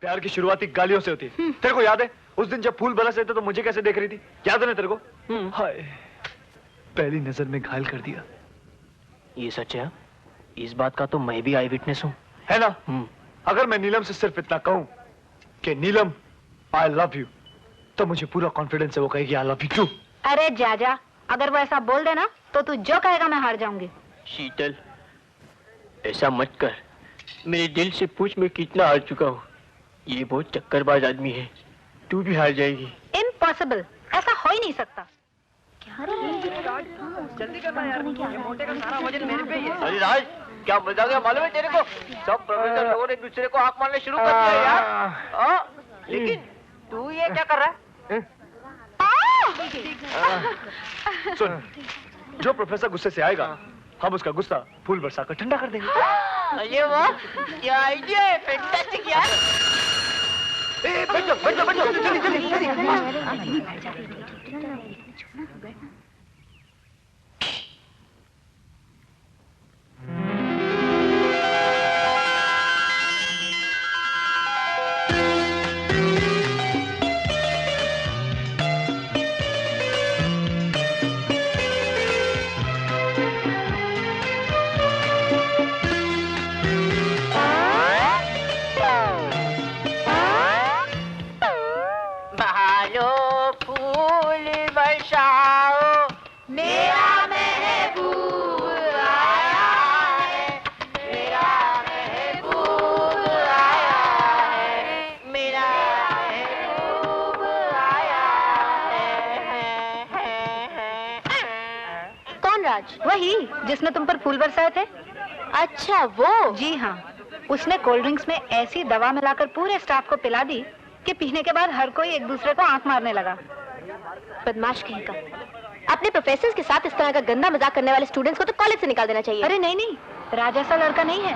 प्यार की शुरुआती गालियों से होती है। तेरे को याद है उस दिन जब फूल बरस रहे थे तो मुझे कैसे देख रही थी? याद है ना तेरे को? हाय, पहली नजर में घायल कर दिया। ये सच है? इस बात का तो मैं भी आई विटनेस हूँ, है ना? अगर मैं नीलम से सिर्फ इतना कहूँ कि नीलम आई लव यू, तो मुझे पूरा कॉन्फिडेंस है वो कहेगी आई लव यू टू। अरे जा, अगर वो ऐसा बोल देना तो तू जो कहेगा मैं हार जाऊंगी। शीतल, ऐसा मत कर। मेरे दिल से पूछ मैं कितना हार चुका हूँ। ये बहुत चक्करबाज आदमी है, तू भी हार जाएगी। इम्पॉसिबल, ऐसा हो ही नहीं सकता। जल्दी करना यार, ये मोटे का सारा वजन मेरे पे ही है। अरे राज, क्या मजा गया मालूम है तेरे को? सब प्रोफेसर लोगों ने एक दूसरे को आंख मारने शुरू कर दिया यार। लेकिन तू ये क्या कर रहा है? सुन, जो प्रोफेसर गुस्से से आएगा हम उसका गुस्सा फूल बरसा कर ठंडा कर देंगे। अरे वाह, क्या आइडिया है, फैंटास्टिक यार। बैठ जाओ, जल्दी। वही जिसने तुम पर फूल बरसाए थे। अच्छा वो? जी हाँ, उसने कोल्ड ड्रिंक्स में ऐसी दवा मिलाकर पूरे स्टाफ को पिला दी कि पीने के बाद हर कोई एक दूसरे को आंख मारने लगा। बदमाश कहीं का। अपने प्रोफेसर के साथ इस तरह का गंदा मजाक करने वाले स्टूडेंट्स को तो कॉलेज से निकाल देना चाहिए। अरे नहीं, राज ऐसा लड़का नहीं है।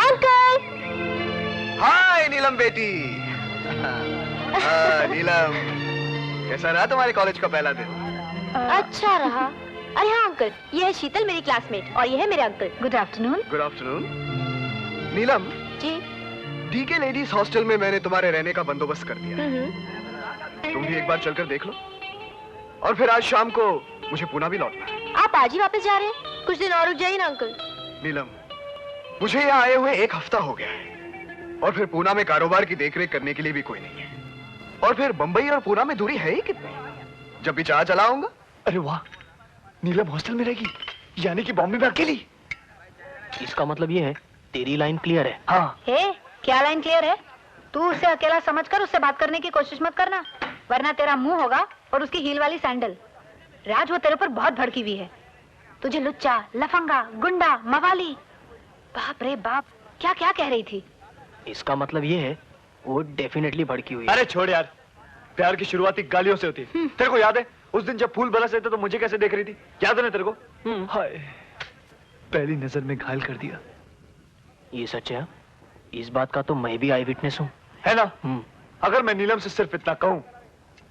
अंकल! हाय नीलम बेटी। नीलम, कैसा रहा तुम्हारे कॉलेज का पहला दिन? अच्छा रहा। अरे हाँ अंकल, ये है शीतल मेरी क्लासमेट और ये है मेरे uncle. Good afternoon. Good afternoon. Neelam ji. DK ladies hostel में मैंने तुम्हारे रहने का बंदोबस्त कर दिया। तुम भी एक बार चलकर देख लो, और फिर आज शाम को मुझे पुणे भी लौटना है। आप आज ही वापस जा रहे हैं? कुछ दिन और रुक जाइए ना अंकल। नीलम, मुझे यहाँ आए हुए एक हफ्ता हो गया है, और फिर पुणे में कारोबार की देखरेख करने के लिए भी कोई नहीं है, और फिर बंबई और पुणे में दूरी है ही कितनी? जब भी चाह चलाऊंगा। अरे वाह, नीलम हॉस्टल में रहेगी, यानी कि बॉम्बे में अकेली। इसका मतलब ये है तेरी लाइन क्लियर है। हाँ। हे, क्या लाइन क्लियर है? तू उसे अकेला समझकर उससे बात करने की कोशिश मत करना, वरना तेरा मुंह होगा और उसकी हील वाली सैंडल। राज, वो तेरे पर बहुत भड़की हुई है। तुझे लुच्चा, लफंगा, गुंडा, मवाली, बाप रे बाप, क्या क्या कह रही थी। इसका मतलब ये है वो डेफिनेटली भड़की हुई है। अरे छोड़ यार, प्यार की शुरुआती गालियों से होती है। तेरे को याद है उस दिन जब फूल बरस रहे थे तो मुझे कैसे देख रही थी? याद है ना तेरे को? हाय, पहली नजर में घायल कर दिया। ये सच है? इस बात का तो मैं भी आई विटनेस हूँ, है ना? अगर मैं नीलम से सिर्फ इतना कहूँ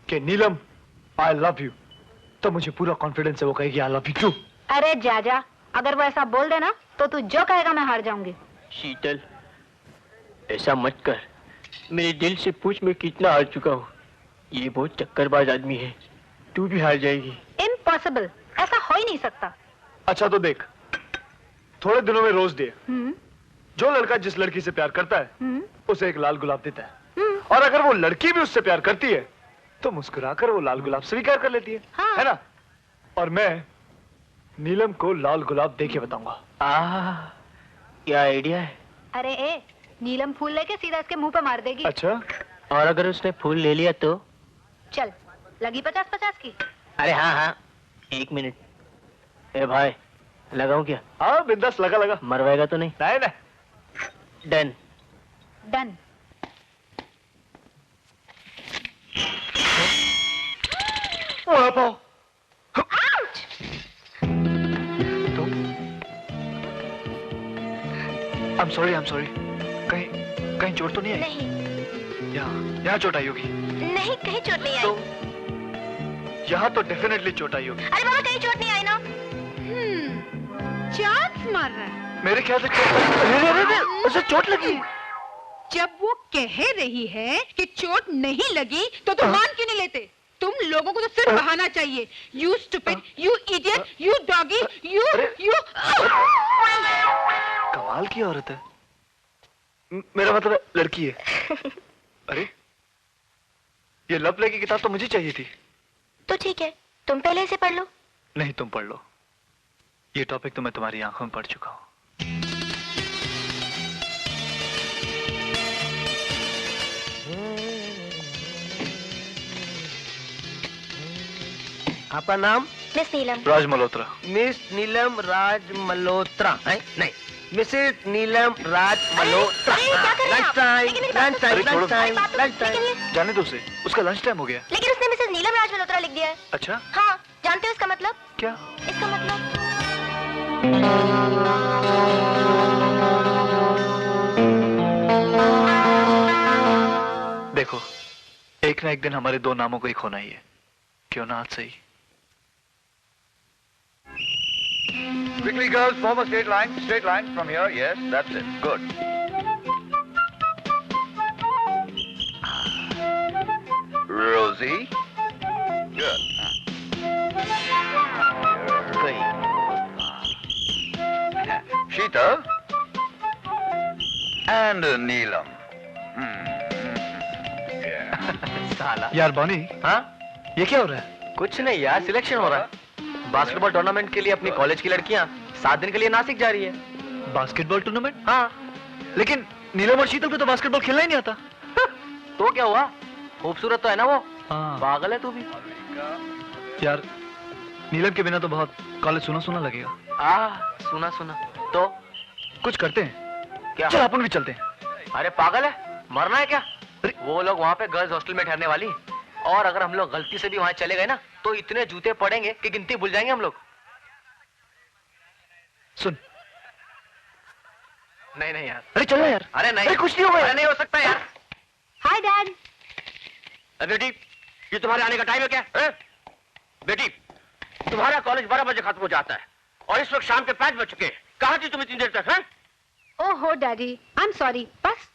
कि नीलम आई लव यू, तो मुझे पूरा कॉन्फिडेंस है वो कहेगी आई लव यू टू। अरे जा, अगर वो ऐसा बोल देना तो तू जो कहेगा मैं हार जाऊंगी। शीतल, ऐसा मत कर। मेरे दिल से पूछ मैं कितना हार चुका हूँ। ये बहुत चक्करबाज आदमी है, तू भी हार जाएगी। इम्पॉसिबल, ऐसा हो ही नहीं सकता। अच्छा तो देख, थोड़े दिनों में रोज डे, जो लड़का जिस लड़की से प्यार करता है उसे एक लाल गुलाब देता है, और अगर वो लड़की भी उससे प्यार करती है तो मुस्कुराकर वो लाल गुलाब स्वीकार कर लेती है। हाँ। है ना? और मैं नीलम को लाल गुलाब दे के बताऊंगा। क्या आइडिया है? अरे नीलम फूल लेके सीधा इसके मुंह पे मार देगी। अच्छा, और अगर उसने फूल ले लिया तो? चल, लगी 50-50 की। अरे हाँ, 1 मिनट। ए भाई, लगाऊं क्या? हाँ बिंदास, लगा। मरवाएगा तो नहीं? नहीं। डन। I'm sorry. कहीं चोट तो नहीं आई? नहीं। यहाँ चोट आई होगी। नहीं, कहीं चोट नहीं आई। तो यहाँ तो डेफिनेटली चोट आई होगी। अरे बाबा, कहीं चोट नहीं आई ना। चांस मार रहा है। मेरे ख्याल से उसे चोट लगी। जब वो कह रही है कि चोट नहीं लगी तो तुम मान क्यों नहीं लेते? तुम लोगों को तो सिर्फ बहाना चाहिए। You stupid, you idiot, you doggy, you. कमाल की औरत है। मेरा मतलब लड़की है। अरे ये लव प्ले की किताब तो मुझे चाहिए थी। तो ठीक है, तुम पहले इसे पढ़ लो। नहीं, तुम पढ़ लो। ये टॉपिक तो मैं तुम्हारी आंखों में पढ़ चुका हूं। आपका नाम? मिस नीलम। राज मल्होत्रा। मिस नीलम राज मल्होत्रा। नहीं, Mrs Neelam Raj Malhotra. Lunch time, lunch time, lunch time, lunch time. जाने दो उसे, उसका लंच टाइम हो गया। लेकिन उसने मिसेस नीलम राज मल्होत्रा लिख दिया है। अच्छा? हाँ, जानते हो इसका मतलब? क्या? इसका मतलब देखो, एक ना एक दिन हमारे दो नामों को ही खोना ही है। क्यों ना आज सही। Quickly, girls, form a straight line from here. Yes, that's it. Good. Rosie. Good. Sheetal. And Neelam. साला। यार बॉनी, हाँ? ये क्या हो रहा है? कुछ नहीं यार, सिलेक्शन हो रहा है। बास्केटबॉल टूर्नामेंट के लिए अपनी कॉलेज की लड़कियां 7 दिन के लिए नासिक जा रही है। Basketball tournament? हाँ। लेकिन नीलम और शीतल को तो बास्केटबॉल खेलना ही नहीं आता। तो क्या हुआ? खूबसूरत तो है ना वो। हाँ। पागल है तू भी। यार नीलम के बिना तो बहुत कॉलेज सुना सुना लगेगा। सुना सुना। तो कुछ करते हैं क्या? चल अपन भी चलते हैं। अरे पागल है, मरना है क्या? वो लोग वहाँ पे गर्ल्स हॉस्टल में ठहरने वाली, और अगर हम लोग गलती से भी वहाँ चले गए ना तो इतने जूते पड़ेंगे कि गिनती भूल जाएंगे हम लोग। सुन। नहीं नहीं यार। अरे चल ना यार। अरे नहीं, अरे कुछ नहीं होगा। अरे नहीं हो सकता यार। Hi dad. बेटी, ये तुम्हारे आने का टाइम है क्या? बेटी, तुम्हारा कॉलेज 12 बजे खत्म हो जाता है और इस वक्त शाम के 5 बज चुके। कहाँ थी तुम इतनी देर तक? ओहो डैडी, आई एम सॉरी। बस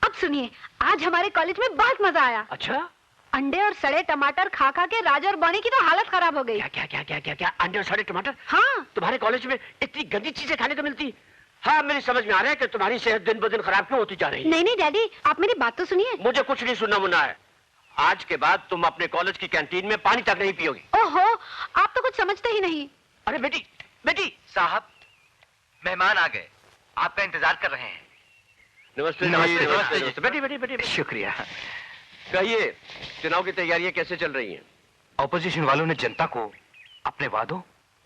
अब सुनिए, आज हमारे कॉलेज में बहुत मजा आया। अच्छा? अंडे और सड़े टमाटर खा खा के राजा और बॉनी की तो हालत खराब हो गई। क्या क्या क्या क्या क्या क्या? अंडे और सड़े टमाटर? हाँ। तुम्हारे कॉलेज में इतनी गंदी चीजें खाने को मिलती? हाँ, मेरी समझ में आ रहा है कि तुम्हारी सेहत दिन ब दिन खराब क्यों होती जा रही है। नहीं नहीं डैडी, आप मेरी बात तो सुनिए। मुझे कुछ नहीं सुनना मुन्ना है। आज के बाद तुम अपने कॉलेज की कैंटीन में पानी तक नहीं पियोगी। ओहो, आप तो कुछ समझते ही नहीं। अरे बेटी, बेटी। साहब, मेहमान आ गए, आपका इंतजार कर रहे हैं। नमस्ते नमस्ते नमस्ते। बेटी बेटी बेटी। शुक्रिया। कहिए, चुनाव की तैयारियां कैसे चल रही हैं? ऑपोजिशन वालों ने जनता को अपने वादों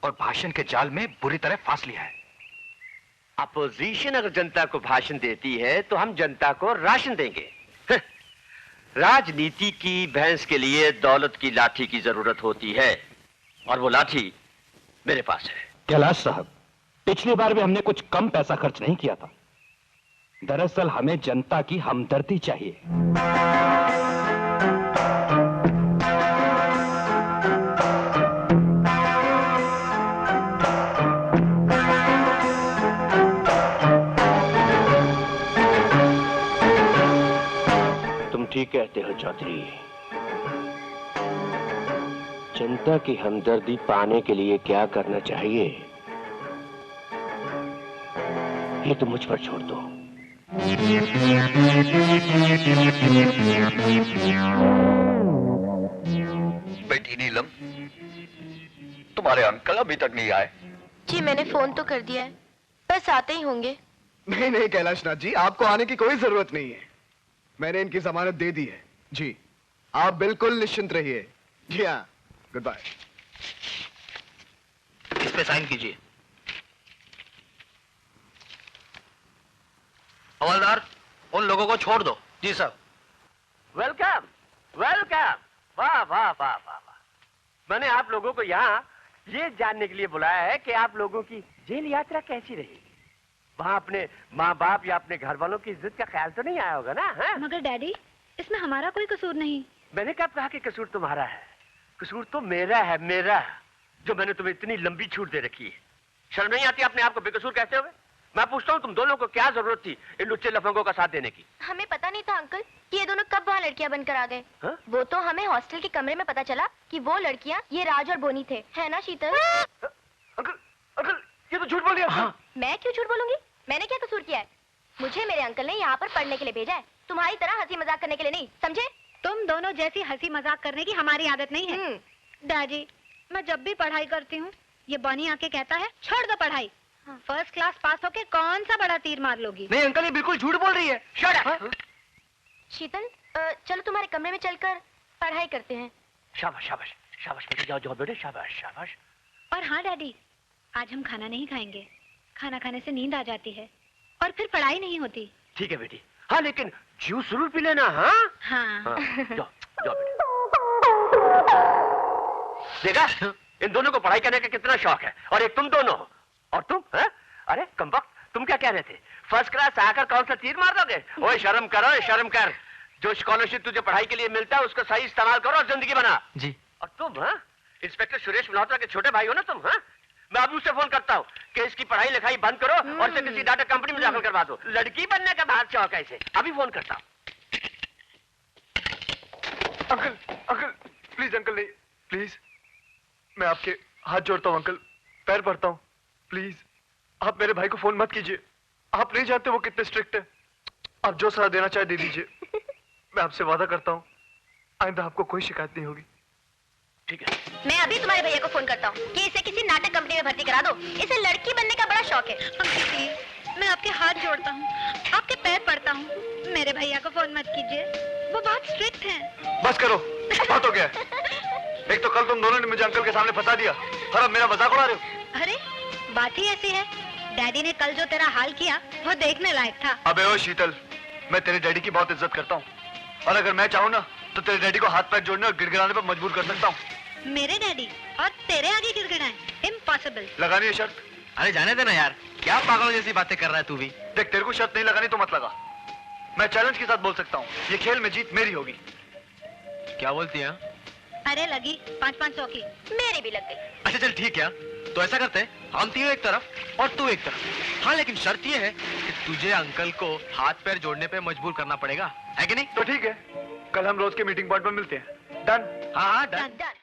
और भाषण के जाल में बुरी तरह फांस लिया है। अपोजिशन अगर जनता को भाषण देती है तो हम जनता को राशन देंगे। राजनीति की भैंस के लिए दौलत की लाठी की जरूरत होती है, और वो लाठी मेरे पास है। कैलाश साहब, पिछली बार भी हमने कुछ कम पैसा खर्च नहीं किया था। दरअसल हमें जनता की हमदर्दी चाहिए। तुम ठीक कहते हो चौधरी। जनता की हमदर्दी पाने के लिए क्या करना चाहिए, ये तुम मुझ पर छोड़ दो। बेटी नीलम, तुम्हारे अंकल अभी तक नहीं आए? जी मैंने फोन तो कर दिया है, बस आते ही होंगे। नहीं नहीं कैलाश नाथ जी, आपको आने की कोई जरूरत नहीं है। मैंने इनकी जमानत दे दी है। जी, आप बिल्कुल निश्चिंत रहिए। जी हाँ, गुड बाय। इस पे साइन कीजिए। हवलदार, उन लोगों को छोड़ दो। जी साहब। Welcome welcome. वाह वाह वाह वाह वाह। मैंने आप लोगों को यहाँ ये जानने के लिए बुलाया है कि आप लोगों की जेल यात्रा कैसी रही। वहाँ अपने माँ बाप या अपने घर वालों की इज्जत का ख्याल तो नहीं आया होगा ना? है? मगर डैडी, इसमें हमारा कोई कसूर नहीं। मैंने कब कहा कि कसूर तुम्हारा है? कसूर तो मेरा है, मेरा, जो मैंने तुम्हें इतनी लंबी छूट दे रखी है। शर्म नहीं आती अपने आप को बेकसूर कहते हुए? मैं पूछता हूँ तुम दोनों को क्या जरूरत थी इन लुच्चे लफंगों का साथ देने की? हमें पता नहीं था अंकल कि ये दोनों कब वहाँ लड़कियाँ बनकर आ गए। हाँ? वो तो हमें हॉस्टल के कमरे में पता चला कि वो लड़कियाँ ये राज और बोनी थे, है ना शीतल? अंकल अंकल ये तो झूठ बोल दिया। हाँ। मैं क्यों झूठ बोलूंगी? मैंने क्या कसूर किया है? मुझे मेरे अंकल ने यहाँ पर पढ़ने के लिए भेजा है, तुम्हारी तरह हंसी मजाक करने के लिए नहीं, समझे? तुम दोनों जैसी हंसी मजाक करने की हमारी आदत नहीं है। दादी, मैं जब भी पढ़ाई करती हूँ ये बनी आके कहता है छोड़ दो पढ़ाई, फर्स्ट क्लास पास होके कौन सा बड़ा तीर मार लोगी। नहीं अंकल, ये बिल्कुल झूठ बोल रही है। Shut up! शीतल, चलो तुम्हारे कमरे में चलकर पढ़ाई करते हैं। शाबाश शाबाश शाबाश बेटे, जाओ जाओ बेटे, शाबाश शाबाश। और हाँ डैडी, आज हम खाना नहीं खाएंगे, खाना खाने से नींद आ जाती है और फिर पढ़ाई नहीं होती। ठीक है बेटी। हाँ लेकिन जूस जरूर पी लेना। हाँ हाँ, हाँ, जाओ जाओ बेटे। देखा इन दोनों को पढ़ाई करने का कितना शौक है, और एक तुम दोनों हो। और तुम है? अरे कमबख्त, तुम क्या कह रहे थे? फर्स्ट क्लास आकर कौन सा तीर मार दोगे? ओए शर्म करो, शर्म कर। जो स्कॉलरशिप तुझे पढ़ाई के लिए मिलता है उसका सही इस्तेमाल करो और जिंदगी बना। जी। और तुम हाँ इंस्पेक्टर सुरेश मल्होत्रा के छोटे भाई हो ना तुम? हाँ मैं अभी उससे फोन करता हूँ कि इसकी पढ़ाई लिखाई बंद करो और इसे किसी डाटा कंपनी में दाखिल करवा दो। लड़की बनने का बहुत शौक है इसे। अभी फोन करता हूँ। अंकल अंकल प्लीज, अंकल नहीं, प्लीज मैं आपके हाथ जोड़ता हूँ अंकल, पैर पड़ता हूँ, प्लीज आप मेरे भाई को फोन मत कीजिए। आप नहीं जानते वो कितने स्ट्रिक्ट है। आप जो सलाह देना चाहे दे दीजिए। मैं आपसे वादा करता हूँ आइंदा आपको कोई शिकायत नहीं होगी। ठीक है। मैं अभी तुम्हारे भैया को फोन करता हूँ कि इसे किसी नाटक कंपनी में भर्ती करा दो। इसे लड़की बनने का बड़ा शौक है। अंकल प्लीज, मैं आपके हाथ जोड़ता हूँ, आपके पैर पड़ता हूँ, मेरे भैया को फोन मत कीजिए, वो बहुत स्ट्रिक्ट हैं। बस करो, बहुत हो गया। एक तो कल तुम दोनों ने मुझे अंकल के सामने फंसा दिया और अब मेरा मजाक उड़ा रहे हो। अरे बात ही ऐसी है, डैडी ने कल जो तेरा हाल किया वो देखने लायक था। अबे ओ शीतल, मैं तेरे डैडी की बहुत इज्जत करता हूँ और अगर मैं चाहूँ ना तो तेरे डैडी को हाथ पैर जोड़ने और गिड़गिड़ाने पर मजबूर कर सकता हूँ। मेरे डैडी और तेरे आगे गिड़गिड़ाएं, इम्पॉसिबल। लगानी है शर्त? अरे जाने देना यार, क्या पागलों जैसी बातें कर रहा है तू भी। देख तेरे को शर्त नहीं लगानी तो मत लगा, मैं चैलेंज के साथ बोल सकता हूँ ये खेल में जीत मेरी होगी। क्या बोलती है? अरे लगी 500 की। मेरी भी लग गई। अच्छा चल ठीक है, तो ऐसा करते हैं हम तीनों एक तरफ और तू एक तरफ। हाँ लेकिन शर्त ये है कि तुझे अंकल को हाथ पैर जोड़ने पे मजबूर करना पड़ेगा, है कि नहीं? तो ठीक है, कल हम रोज के मीटिंग पॉइंट पर मिलते हैं। डन? हाँ हाँ डन। डन।